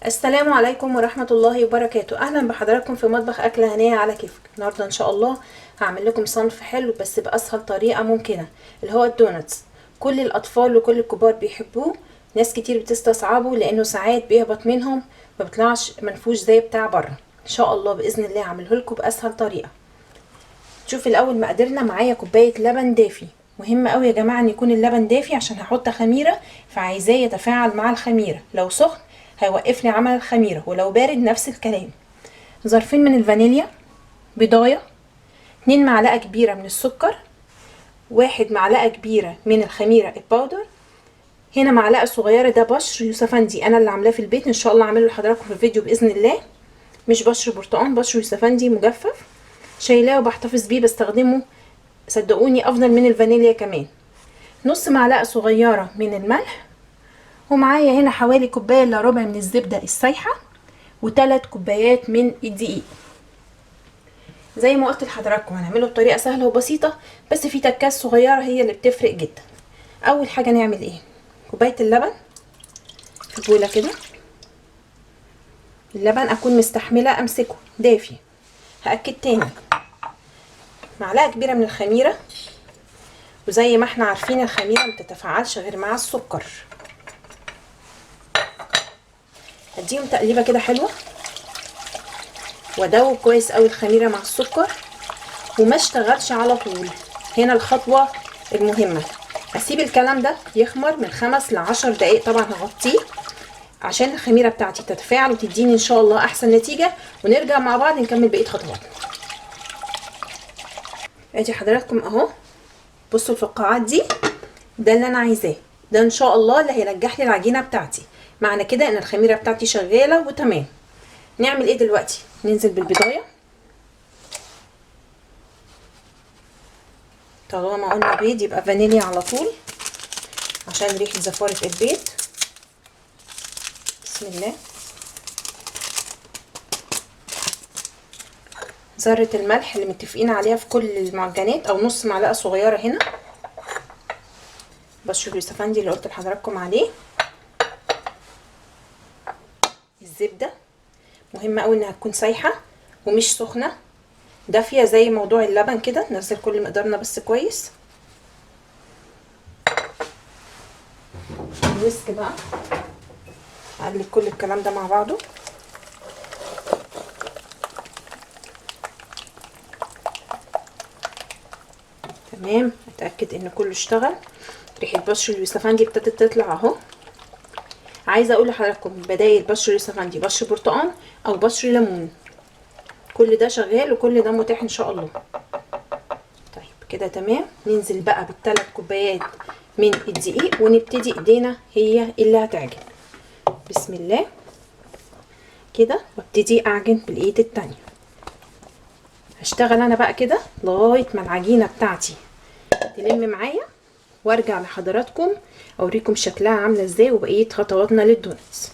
السلام عليكم ورحمة الله وبركاته. اهلا بحضراتكم في مطبخ اكلة هنية على كيفك. النهاردة ان شاء الله هعمل لكم صنف حلو بس باسهل طريقة ممكنة، اللي هو الدونتس. كل الاطفال وكل الكبار بيحبوه، ناس كتير بتستصعبه لانه ساعات بيهبط منهم ما بيطلعش منفوش زي بتاع بره. ان شاء الله باذن الله هعمله لكم باسهل طريقة. شوف الاول مقاديرنا. معايا كوباية لبن دافي، مهم قوي يا جماعة ان يكون اللبن دافي عشان هحط خميرة، فعايزاه يتفاعل مع الخميرة. لو سخن هيوقف لي عمل الخميرة، ولو بارد نفس الكلام. ظرفين من الفانيليا، بيضاية، 2 معلقة كبيرة من السكر، 1 معلقة كبيرة من الخميرة الباودر، هنا معلقة صغيرة ده بشر يوسفندي انا اللي عاملاه في البيت، ان شاء الله اعمله لحضراتكم في الفيديو باذن الله. مش بشر برتقان، بشر يوسفندي مجفف، شايلاه وبحتفظ بيه، بستخدمه صدقوني افضل من الفانيليا كمان. نص معلقة صغيرة من الملح، ومعايا هنا حوالي كوباية الا ربع من الزبدة السايحة، و3 كوبايات من الدقيق. زي ما قلت لحضراتكم هنعمله بطريقة سهلة وبسيطة، بس في تكات صغيرة هي اللي بتفرق جدا. اول حاجة نعمل ايه؟ كوباية اللبن في بولة كده. اللبن اكون مستحملة امسكه دافي. هأكد تاني، معلقة كبيرة من الخميرة، وزي ما احنا عارفين الخميرة متتفاعلش غير مع السكر. هديهم تقليبة كده حلوة، وادوب كويس قوي الخميرة مع السكر، وما اشتغلش على طول. هنا الخطوة المهمة، اسيب الكلام ده يخمر من 5 ل10 دقايق. طبعا هغطيه عشان الخميرة بتاعتي تتفاعل وتديني ان شاء الله احسن نتيجة، ونرجع مع بعض نكمل بقية خطواتنا. ادي حضراتكم اهو، بصوا الفقاعات دي، ده اللي انا عايزاه، ده ان شاء الله اللي هينجح لي العجينة بتاعتي. معنى كده ان الخميرة بتاعتي شغالة وتمام. نعمل ايه دلوقتي؟ ننزل بالبضاية. طالما قلنا بيض يبقى فانيليا على طول عشان ريحة زفارة البيض. بسم الله. ذرة الملح اللي متفقين عليها في كل المعجنات، او نص معلقة صغيرة هنا. بشر يوسفندي اللي قلت لحضراتكم عليه. الزبدة مهمة قوي انها تكون سايحة ومش سخنة، دافية زي موضوع اللبن كده. ننزل كل مقدارنا بس كويس. الويسك بقى، اقلب كل الكلام ده مع بعضه. تمام، اتاكد ان كله اشتغل. ريحه بشر اليوسفندي ابتدت تطلع اهو. عايزه اقول لحضراتكم بدايل بشر اليوسفندي بشر برتقان او بشر ليمون، كل ده شغال وكل ده متاح ان شاء الله. طيب كده تمام. ننزل بقى ب3 كوبايات من الدقيق، ونبتدي ايدينا هي اللي هتعجن. بسم الله كده، وابتدي اعجن بالايد التانية. هشتغل انا بقى كده لغايه ما العجينه بتاعتي تلم معايا، وارجع لحضراتكم اوريكم شكلها عامله ازاي وبقيه خطواتنا للدونتس.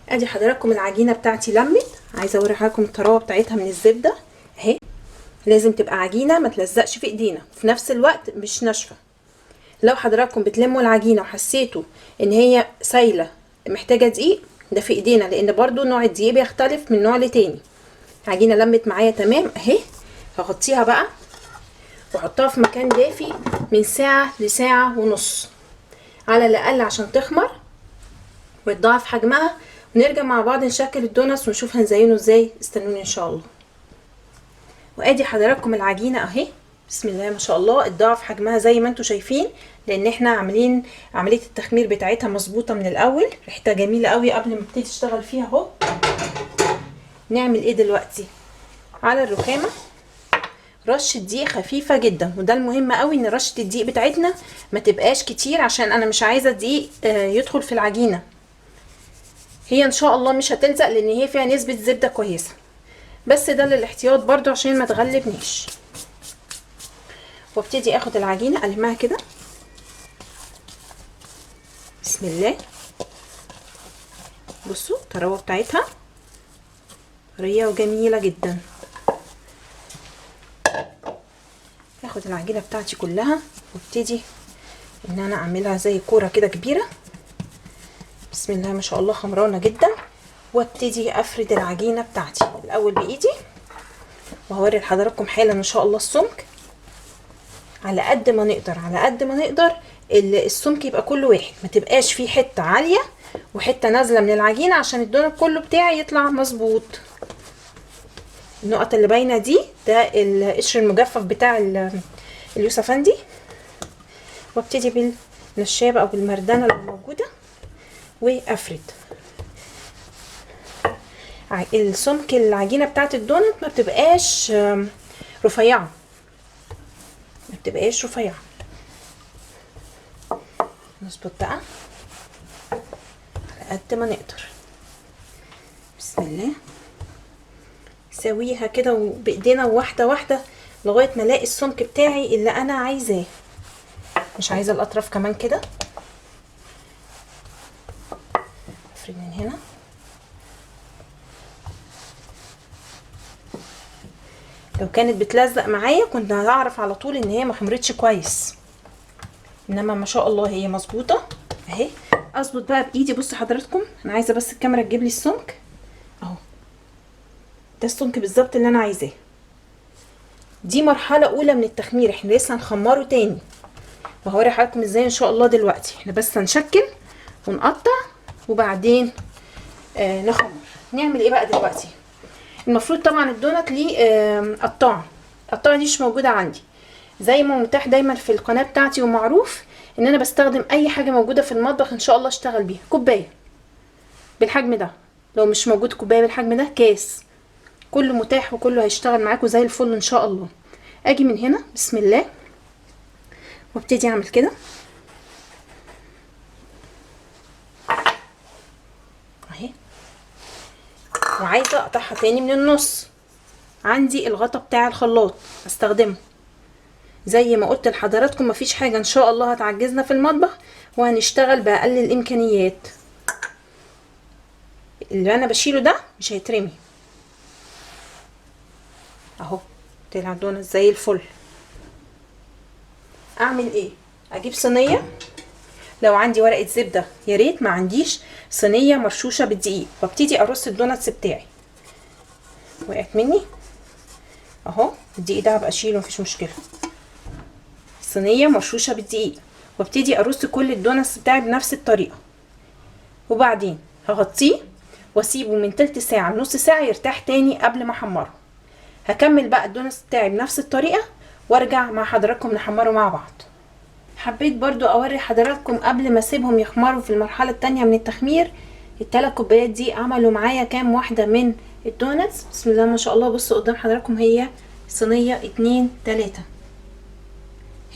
ادي حضراتكم العجينه بتاعتي لمت. عايزه اوريها لكم الطراوه بتاعتها من الزبده اهي. لازم تبقى عجينه ما تلزقش في ايدينا، في نفس الوقت مش ناشفه. لو حضراتكم بتلموا العجينه وحسيتوا ان هي سايله محتاجه دقيق، ده في ايدينا، لان برضو نوع الدقيق بيختلف من نوع لتاني. عجينه لمت معايا تمام اهي. هغطيها بقى واحطها في مكان دافي من ساعه لساعه ونص على الاقل عشان تخمر ويتضاعف حجمها، ونرجع مع بعض نشكل الدونتس ونشوف هنزينه ازاي. استنوني ان شاء الله. وادي حضراتكم العجينه اهي. بسم الله ما شاء الله، اتضاعف حجمها زي ما انتم شايفين، لان احنا عاملين عمليه التخمير بتاعتها مظبوطه من الاول. ريحتها جميله قوي قبل ما ابتدي اشتغل فيها اهو. نعمل ايه دلوقتي؟ على الرخامه رشه دقيق خفيفه جدا، وده المهم قوي ان رشه الدقيق بتاعتنا ما تبقاش كتير، عشان انا مش عايزه الدقيق يدخل في العجينه. هي ان شاء الله مش هتلزق لان هي فيها نسبه زبده كويسه. بس ده للاحتياط برضو عشان ما تغلبنيش. وابتدي اخد العجينه المها كده، بسم الله. بصوا الطراوه بتاعتها طريه وجميله جدا. اخد العجينه بتاعتي كلها وابتدي ان انا اعملها زي كوره كده كبيره، بسم الله ما شاء الله خمرانه جدا. وابتدي افرد العجينه بتاعتي الاول بايدي، وهوري لحضراتكم حالا ان شاء الله السمك على قد ما نقدر، على قد ما نقدر السمك يبقى كله واحد، ما تبقاش فيه حته عاليه وحته نازله من العجينه، عشان الدونت كله بتاعي يطلع مظبوط. النقط اللي باينه دي ده القشر المجفف بتاع اليوسفندي. وابتدي بالنشابه او بالمردانه اللي موجوده وافرد السمك. العجينه بتاعت الدونت ما بتبقاش رفيعه، ما بتبقاش رفيعه. نظبط بقى على قد ما نقدر، بسم الله. سويها كده بايدينا واحده واحده لغايه ما الاقي السمك بتاعي اللي انا عايزاه. مش عايزه الاطراف كمان كده. افرد من هنا، لو كانت بتلزق معايا كنت هعرف على طول ان هي ما خمرتش كويس، انما ما شاء الله هي مظبوطه اهي. اظبط بقى بايدي. بصوا حضراتكم، انا عايزه بس الكاميرا تجيب لي السمك اهو، ده السمك بالظبط اللي انا عايزاه. دي مرحله اولى من التخمير، احنا لسه هنخمره تاني وهوري حضراتكم ازاي ان شاء الله. دلوقتي احنا بس هنشكل ونقطع وبعدين نخمر. نعمل ايه بقى دلوقتي؟ المفروض طبعا الدونت ليه قطاعه. القطاعه دي مش موجوده عندي، زي ما متاح دايما في القناه بتاعتي ومعروف ان انا بستخدم اي حاجه موجوده في المطبخ ان شاء الله اشتغل بيها. كوبايه بالحجم ده، لو مش موجود كوبايه بالحجم ده كاس، كله متاح وكله هيشتغل معاكم زي الفل ان شاء الله. اجي من هنا بسم الله وابتدي اعمل كده اهي، وعايزه اقطعها تاني من النص. عندي الغطا بتاع الخلاط استخدمه، زي ما قلت لحضراتكم مفيش حاجه ان شاء الله هتعجزنا في المطبخ، وهنشتغل باقل الامكانيات. اللي انا بشيله ده مش هيترمي اهو، طلع دونت زي الفل. اعمل ايه؟ اجيب صينيه، لو عندي ورقه زبده يا ريت، ما عنديش صينيه مرشوشه بالدقيق، وابتدي ارص الدونتس بتاعي. وقعت مني اهو، الدقيق ده هبقى اشيله مفيش مشكله. صينيه مرشوشه بالدقيق، وابتدي ارص كل الدونتس بتاعي بنفس الطريقه، وبعدين هغطيه واسيبه من تلت ساعه لنص ساعه يرتاح تاني قبل ما احمره. هكمل بقى الدونتس بتاعي بنفس الطريقه وارجع مع حضراتكم نحمره مع بعض. حبيت برضو اوري حضراتكم قبل ما اسيبهم يخمروا في المرحله التانية من التخمير، الثلاث كوبايات دي عملوا معايا كام واحده من الدونتس. بسم الله ما شاء الله. بصوا قدام حضراتكم هي صينيه 2 3،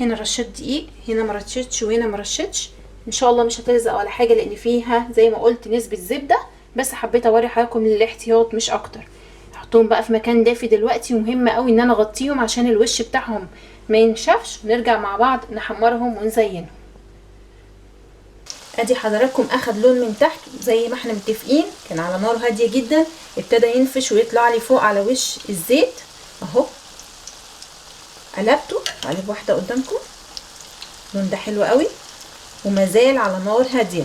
هنا رشيت دقيق، هنا ما رشيتش وهنا ما رشيتش. ان شاء الله مش هتلزق ولا حاجه لان فيها زي ما قلت نسبه زبده، بس حبيت اوري حضراتكم للاحتياط مش اكتر. هحطهم بقى في مكان دافي دلوقتي، ومهم قوي ان انا اغطيهم عشان الوش بتاعهم ما ينشفش، ونرجع مع بعض نحمرهم ونزينهم. ادي حضراتكم اخد لون من تحت زي ما احنا متفقين، كان على نار هاديه جدا، ابتدى ينفش ويطلع لي فوق على وش الزيت اهو. قلبته، قلب واحده قدامكم، اللون ده حلو قوي ومازال على نار هاديه.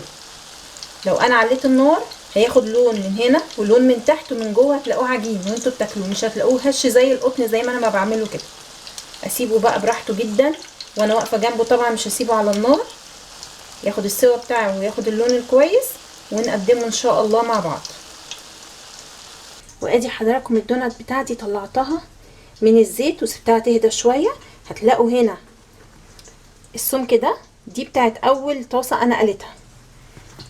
لو انا عليت النار هياخد لون من هنا ولون من تحت ومن جوه، هتلاقوه عجين وانتوا بتاكلوه، مش هتلاقوه هش زي القطن زي ما انا ما بعمله كده. اسيبه بقى براحته جدا وانا واقفه جنبه، طبعا مش هسيبه على النار، ياخد السوا بتاعه وياخد اللون الكويس ونقدمه ان شاء الله مع بعض. وادي حضراتكم الدونات بتاعتي طلعتها من الزيت وسبتها تهدى شويه. هتلاقوا هنا السمك ده، دي بتاعت اول طاسه انا قليتها،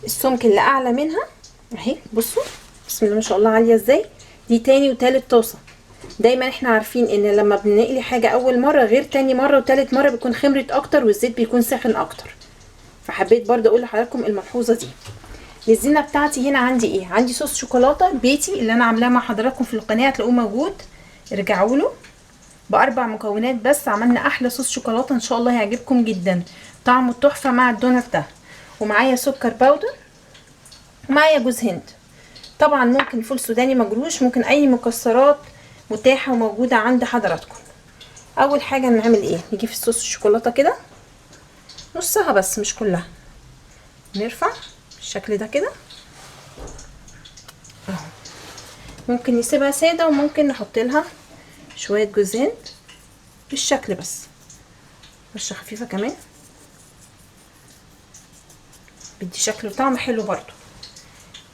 السمك اللي اعلى منها اهي. بصوا بسم الله ما شاء الله عاليه ازاي. دي تاني وتالت طاسه. دايما احنا عارفين ان لما بنقلي حاجه اول مره غير تاني مره وتالت مره بيكون خمرت اكتر والزيت بيكون ساخن اكتر، فحبيت برضه اقول لحضراتكم الملحوظه دي. الزينه بتاعتي هنا عندي ايه؟ عندي صوص شوكولاته بيتي اللي انا عاملاه مع حضراتكم في القناه، هتلاقوه موجود، ارجعوا له. باربع مكونات بس عملنا احلى صوص شوكولاته، ان شاء الله هيعجبكم جدا، طعمه تحفه مع الدونات ده. ومعايا سكر باودر، ومعايا جوز هند. طبعا ممكن فول سوداني مجروش، ممكن اي مكسرات متاحه وموجوده عند حضراتكم. اول حاجه نعمل ايه؟ نجيب في صوص الشوكولاته كده نصها بس مش كلها، نرفع بالشكل ده كده اهو. ممكن نسيبها ساده وممكن نحط لها شويه جوز هند بالشكل بس، رشه خفيفه كمان بدي شكل وطعم حلو برضو.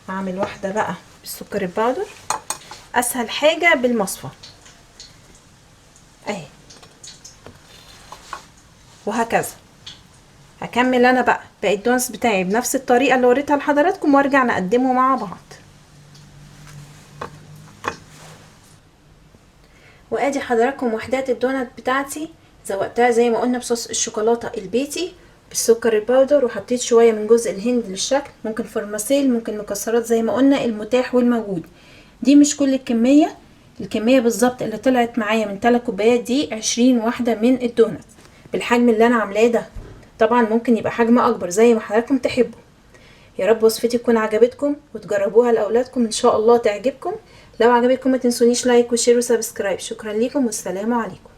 هعمل واحده بقى بالسكر الباودر، اسهل حاجه بالمصفى اهي، وهكذا. هكمل انا بقى باقي الدونس بتاعي بنفس الطريقه اللي وريتها لحضراتكم، وارجع نقدمه مع بعض. وادي حضراتكم وحدات الدونات بتاعتي، زوقتها زي ما قلنا بصوص الشوكولاته البيتي بالسكر الباودر، وحطيت شويه من جزء الهند للشكل، ممكن فرماسيل، ممكن مكسرات زي ما قلنا المتاح والموجود. دي مش كل الكميه، الكميه بالظبط اللي طلعت معايا من 3 كوبايات دي 20 واحده من الدونات بالحجم اللي انا عاملاه ده. طبعا ممكن يبقى حجم اكبر زي ما حضراتكم تحبوا. يا رب وصفتي تكون عجبتكم وتجربوها لاولادكم، ان شاء الله تعجبكم. لو عجبتكم ما تنسونيش لايك وشير وسبسكرايب. شكرا لكم والسلام عليكم.